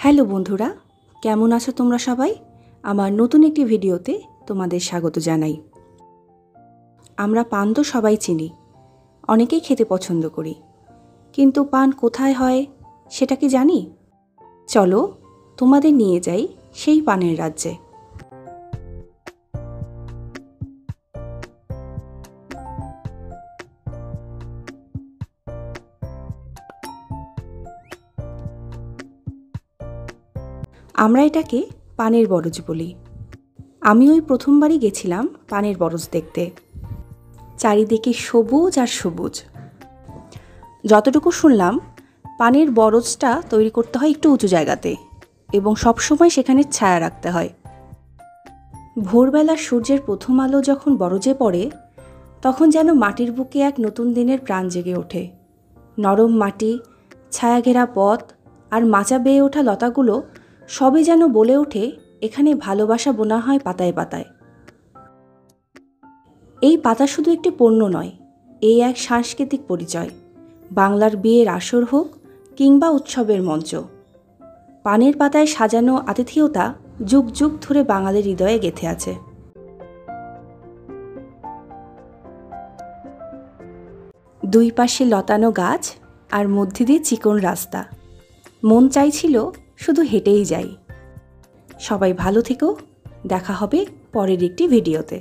Hello বন্ধুরা, কেমন আছো তোমরা সবাই? আমার নতুন একটি ভিডিওতে তোমাদের স্বাগত জানাই। আমরা পান তো সবাই চিনি, অনেকেই খেতে পছন্দ করি, কিন্তু পান কোথায় হয় সেটা কি জানি? চলো তোমাদের নিয়ে যাই সেই পানের রাজ্যে। আমরা এটাকে পানের বরজ বলি। আমি ওই প্রথমবারই গেছিলাম পানের বরজ দেখতে। চারিদিকে সবুজ আর সবুজ। যতটুকু শুনলাম, পানের বরজটা তৈরি করতে হয় একটু উঁচু জায়গাতে এবং সবসময় সেখানে ছায়া রাখতে হয়। ভোরবেলা সূর্যের প্রথম আলো যখন বরজে পড়ে, তখন যেন মাটির বুকে এক নতুন দিনের প্রাণ জেগে ওঠে। নরম মাটি, ছায়াঘেরা পথ আর মাচা বেয়ে ওঠা লতাগুলো সবই যেন বলে ওঠে, এখানে ভালোবাসা বোনা হয় পাতায় পাতায়। এই পাতা শুধু একটি পণ্য নয়, এই এক সাংস্কৃতিক পরিচয়। বাংলার বিয়ের আসর হোক কিংবা উৎসবের মঞ্চ, পানের পাতায় সাজানো আতিথেয়তা যুগ যুগ ধরে বাঙালির হৃদয়ে গেঁথে আছে। দুই পাশে লতানো গাছ আর মধ্যে দিয়ে চিকন রাস্তা। মন চাইছিল শুধু হেঁটেই যাই। সবাই ভালো থেকো, দেখা হবে পরের একটি ভিডিওতে।